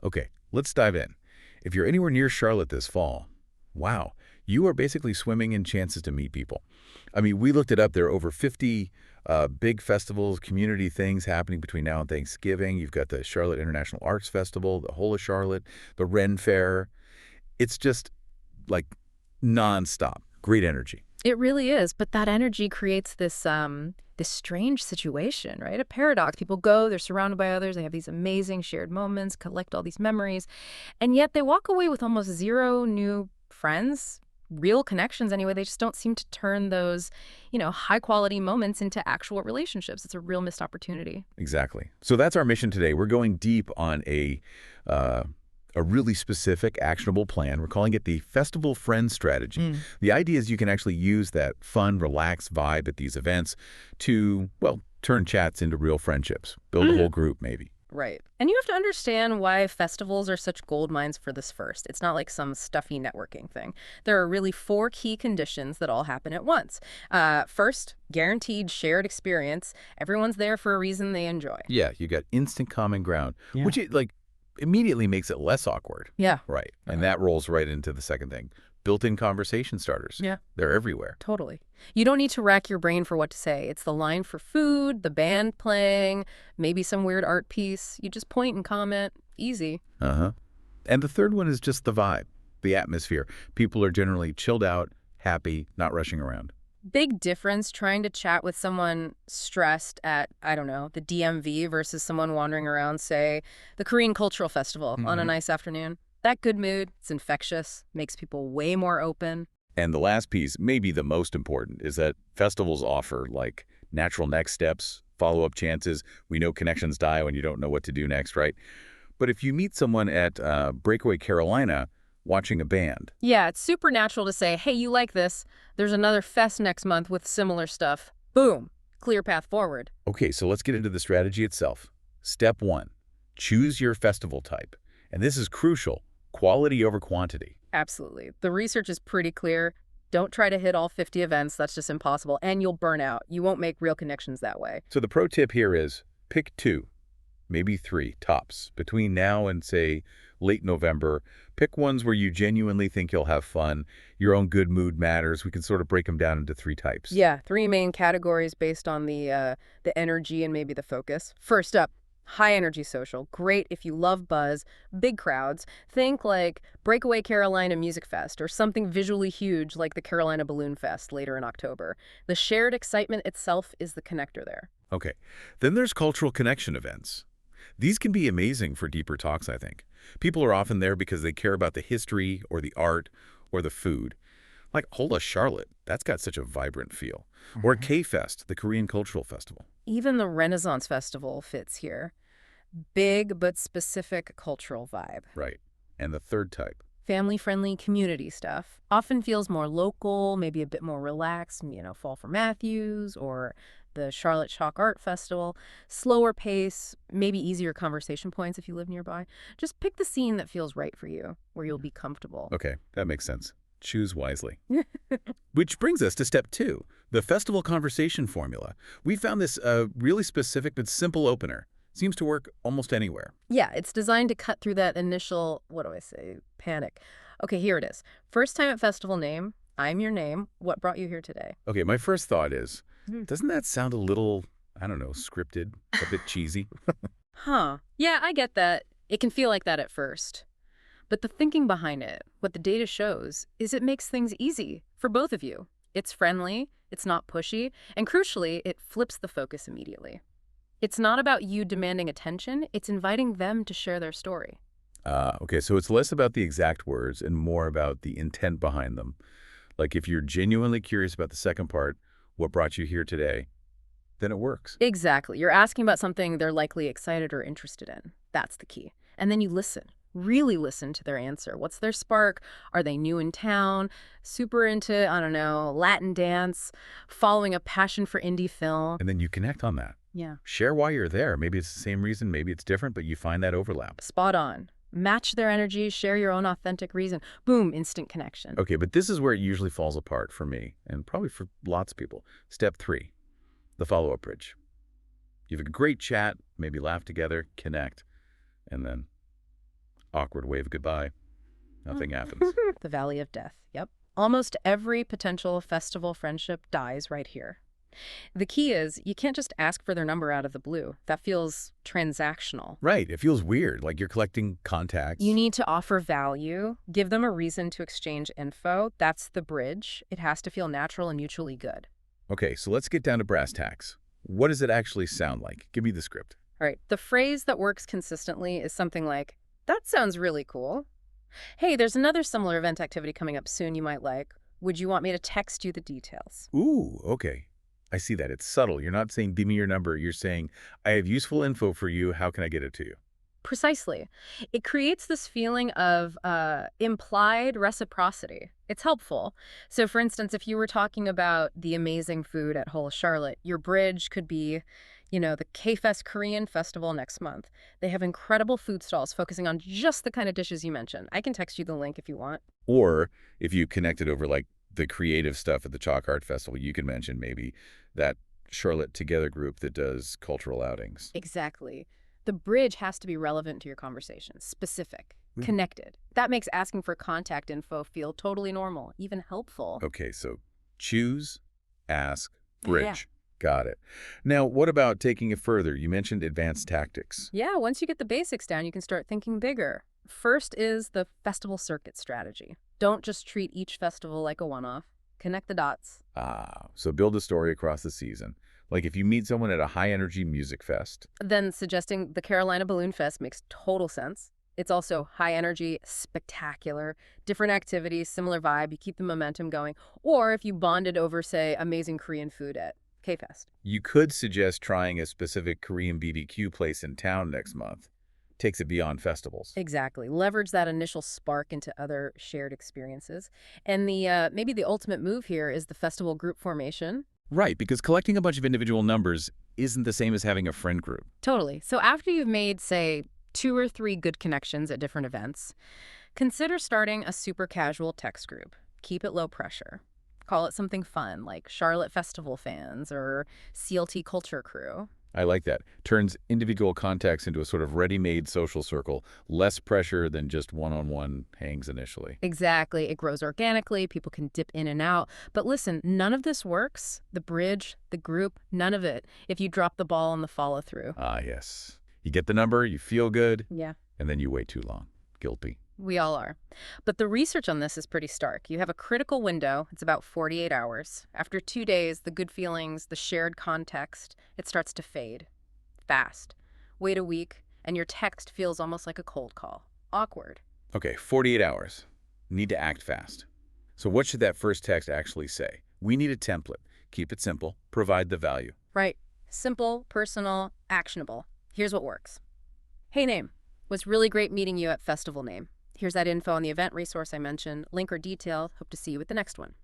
Okay, let's dive in. If you're anywhere near Charlotte this fall, wow, you are basically swimming in chances to meet people. I mean, we looked it up. There are over 50 big festivals, community things happening between now and Thanksgiving. You've got the Charlotte International Arts Festival, the Whole of Charlotte, the Ren Fair. It's just like nonstop. Great energy. It really is, but that energy creates this strange situation, right? A paradox. People go, they're surrounded by others, they have these amazing shared moments, collect all these memories, and yet they walk away with almost zero new friends, real connections anyway. They just don't seem to turn those, high-quality moments into actual relationships. It's a real missed opportunity. Exactly. So that's our mission today. We're going deep on uh, a really specific, actionable plan. We're calling it the Festival Friend Strategy. The idea is you can actually use that fun, relaxed vibe at these events to, well, turn chats into real friendships, build a whole group maybe. Right. And you have to understand why festivals are such gold mines for this first. It's not like some stuffy networking thing. There are really 4 key conditions that all happen at once. First, guaranteed shared experience. Everyone's there for a reason they enjoy. Yeah, you got instant common ground, which immediately makes it less awkward. Yeah. Right. And that rolls right into the second thing. Built-in conversation starters. Yeah. They're everywhere. Totally. You don't need to rack your brain for what to say. It's the line for food, the band playing, maybe some weird art piece. You just point and comment. Easy. Uh-huh. And the third one is just the vibe, the atmosphere. People are generally chilled out, happy, not rushing around. Big difference trying to chat with someone stressed at, I don't know, the DMV versus someone wandering around, say, the Korean Cultural Festival on a nice afternoon. That good mood, it's infectious, makes people way more open. And the last piece, maybe the most important, is that festivals offer, like, natural next steps, follow-up chances. We know connections die when you don't know what to do next, right? But if you meet someone at Breakaway Carolina watching a band. Yeah, it's super natural to say, hey, you like this. There's another fest next month with similar stuff. Boom. Clear path forward. Okay, so let's get into the strategy itself. Step 1, choose your festival type. And this is crucial. Quality over quantity. Absolutely. The research is pretty clear. Don't try to hit all 50 events. That's just impossible. And you'll burn out. You won't make real connections that way. So the pro tip here is pick 2, maybe 3 tops. Between now and, say, late November, pick ones where you genuinely think you'll have fun. Your own good mood matters. We can sort of break them down into 3 types. Yeah, 3 main categories based on the energy and maybe the focus. First up, high energy social. Great if you love buzz, big crowds. Think like Breakaway Carolina Music Fest or something visually huge like the Carolina Balloon Fest later in October. The shared excitement itself is the connector there. Okay. Then there's cultural connection events. These can be amazing for deeper talks, I think. People are often there because they care about the history or the art or the food. Like Whole of Charlotte, that's got such a vibrant feel. Or K-Fest, the Korean Cultural Festival. Even the Renaissance Festival fits here. Big but specific cultural vibe. Right. And the third type. Family-friendly community stuff. Often feels more local, maybe a bit more relaxed, Fall for Matthews or the Charlotte Chalk Art Festival. Slower pace, maybe easier conversation points if you live nearby. Just pick the scene that feels right for you, where you'll be comfortable. Okay, that makes sense. Choose wisely. Which brings us to step 2, the festival conversation formula. We found this really specific but simple opener. Seems to work almost anywhere. Yeah, it's designed to cut through that initial, panic. Okay, here it is. First time at festival name, I'm your name. What brought you here today? Okay, my first thought is, doesn't that sound a little, scripted, a bit cheesy? Huh. Yeah, I get that. It can feel like that at first. But the thinking behind it, what the data shows, is it makes things easy for both of you. It's friendly, it's not pushy, and crucially, it flips the focus immediately. It's not about you demanding attention, it's inviting them to share their story. Okay, so it's less about the exact words and more about the intent behind them. Like if you're genuinely curious about the second part, what brought you here today, then it works. Exactly. You're asking about something they're likely excited or interested in. That's the key. And then you listen. Really listen to their answer. What's their spark? Are they new in town? Super into, Latin dance? Following a passion for indie film? And then you connect on that. Yeah. Share why you're there. Maybe it's the same reason, maybe it's different, but you find that overlap. Spot on. Match their energy, share your own authentic reason. Boom, instant connection. Okay, but this is where it usually falls apart for me, and probably for lots of people. Step 3, the follow-up bridge. You have a great chat, maybe laugh together, connect, and then Awkward wave goodbye. Nothing happens. The Valley of Death. Yep. Almost every potential festival friendship dies right here. The key is you can't just ask for their number out of the blue. That feels transactional. Right. It feels weird, like you're collecting contacts. You need to offer value, give them a reason to exchange info. That's the bridge. It has to feel natural and mutually good. Okay, so let's get down to brass tacks. What does it actually sound like? Give me the script. All right. The phrase that works consistently is something like, "That sounds really cool. Hey, there's another similar event activity coming up soon you might like. Would you want me to text you the details?" Ooh, okay. I see that. It's subtle. You're not saying, give me your number. You're saying, I have useful info for you. How can I get it to you? Precisely. It creates this feeling of implied reciprocity. It's helpful. So, for instance, if you were talking about the amazing food at Whole Charlotte, your bridge could be, the K-Fest Korean Festival next month. They have incredible food stalls focusing on just the kind of dishes you mentioned. I can text you the link if you want. Or if you connected over like the creative stuff at the Chalk Art Festival, you can mention maybe that Charlotte Together group that does cultural outings. Exactly. The bridge has to be relevant to your conversation, specific, connected. That makes asking for contact info feel totally normal, even helpful. Okay, so choose, ask, bridge. Yeah. Got it. Now, what about taking it further? You mentioned advanced tactics. Yeah, once you get the basics down, you can start thinking bigger. First is the festival circuit strategy. Don't just treat each festival like a one-off. Connect the dots. So build a story across the season. Like if you meet someone at a high-energy music fest. Then suggesting the Carolina Balloon Fest makes total sense. It's also high energy, spectacular, different activities, similar vibe. You keep the momentum going. Or if you bonded over, say, amazing Korean food at K-Fest. You could suggest trying a specific Korean BBQ place in town next month. Takes it beyond festivals. Exactly. Leverage that initial spark into other shared experiences. And maybe the ultimate move here is the festival group formation. Right, because collecting a bunch of individual numbers isn't the same as having a friend group. Totally. So after you've made, say, 2 or 3 good connections at different events, consider starting a super casual text group. Keep it low pressure. Call it something fun, like Charlotte Festival Fans or CLT Culture Crew. I like that. Turns individual contacts into a sort of ready-made social circle, less pressure than just one-on-one hangs initially. Exactly. It grows organically. People can dip in and out. But listen, none of this works. The bridge, the group, none of it, if you drop the ball on the follow-through. Ah, yes. You get the number, you feel good, Yeah. and then you wait too long. Guilty. We all are. But the research on this is pretty stark. You have a critical window. It's about 48 hours. After 2 days, the good feelings, the shared context, it starts to fade. Fast. Wait a week, and your text feels almost like a cold call. Awkward. Okay, 48 hours. Need to act fast. So what should that first text actually say? We need a template. Keep it simple. Provide the value. Right. Simple, personal, actionable. Here's what works. Hey, name. Was really great meeting you at Festival Name. Here's that info on the event resource I mentioned. Link or detail. Hope to see you at the next one.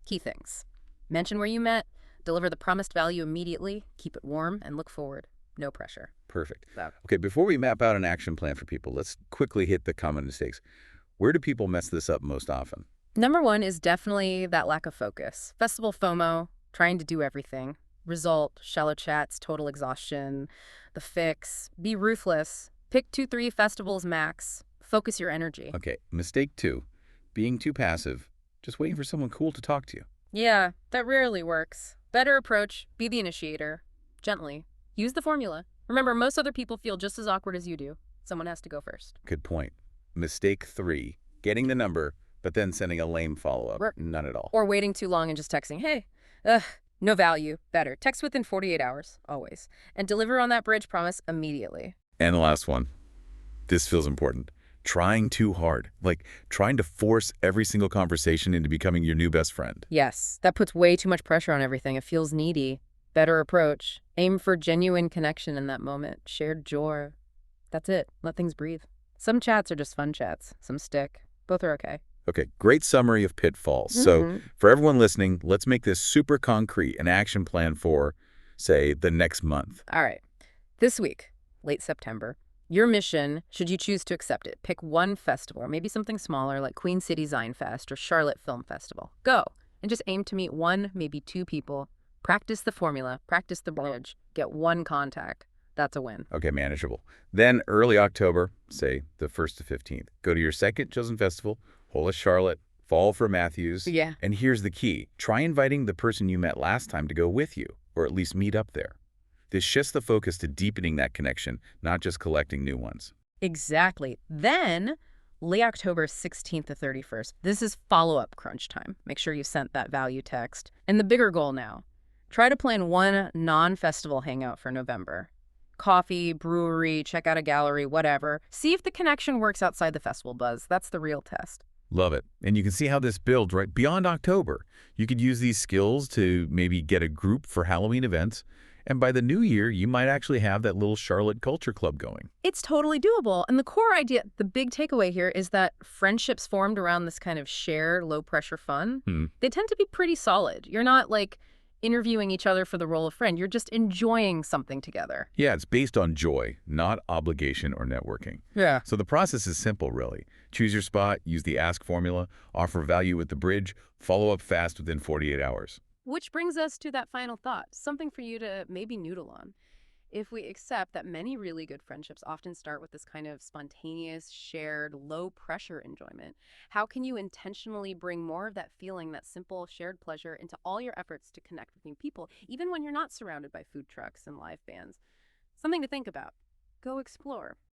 Key things. Mention where you met. Deliver the promised value immediately. Keep it warm and look forward. No pressure. Perfect. That. Okay, before we map out an action plan for people, let's quickly hit the common mistakes. Where do people mess this up most often? Number 1 is definitely that lack of focus. Festival FOMO, trying to do everything. Result, shallow chats, total exhaustion. The fix, be ruthless. Pick 2-3 festivals max. Focus your energy. Okay, mistake 2, being too passive, just waiting for someone cool to talk to you. Yeah, that rarely works. Better approach, be the initiator. Gently. Use the formula. Remember, most other people feel just as awkward as you do. Someone has to go first. Good point. Mistake 3, getting the number, but then sending a lame follow-up. None at all. Or waiting too long and just texting, hey, no value. Better. Text within 48 hours, always. And deliver on that bridge promise immediately. And the last one. This feels important. Trying too hard. Like trying to force every single conversation into becoming your new best friend. Yes, that puts way too much pressure on everything. It feels needy. Better approach. Aim for genuine connection in that moment. Shared joy. That's it. Let things breathe. Some chats are just fun chats. Some stick. Both are okay. Okay, great summary of pitfalls. So for everyone listening, let's make this super concrete, an action plan for, say, the next month. All right. This week, late September, your mission, should you choose to accept it, pick one festival, or maybe something smaller like Queen City Zine Fest or Charlotte Film Festival. Go and just aim to meet 1, maybe 2 people. Practice the formula, practice the bridge, get 1 contact. That's a win. Okay, manageable. Then early October, say the 1st to 15th, go to your second chosen festival, Hola Charlotte, fall for Matthews. Yeah. And here's the key. Try inviting the person you met last time to go with you, or at least meet up there. This shifts the focus to deepening that connection, not just collecting new ones. Exactly. Then, late October 16th to 31st, this is follow-up crunch time. Make sure you sent that value text. And the bigger goal now, try to plan one non-festival hangout for November. Coffee, brewery, check out a gallery, whatever. See if the connection works outside the festival buzz. That's the real test. Love it. And you can see how this builds, right? Beyond October, you could use these skills to maybe get a group for Halloween events. And by the new year, you might actually have that little Charlotte Culture Club going. It's totally doable. And the core idea, the big takeaway here is that friendships formed around this kind of shared low-pressure fun, they tend to be pretty solid. You're not like interviewing each other for the role of friend. You're just enjoying something together. Yeah, it's based on joy, not obligation or networking. Yeah. So the process is simple, really. Choose your spot, use the ask formula, offer value with the bridge, follow up fast within 48 hours. Which brings us to that final thought, something for you to maybe noodle on. If we accept that many really good friendships often start with this kind of spontaneous, shared, low-pressure enjoyment, how can you intentionally bring more of that feeling, that simple, shared pleasure into all your efforts to connect with new people, even when you're not surrounded by food trucks and live bands? Something to think about. Go explore.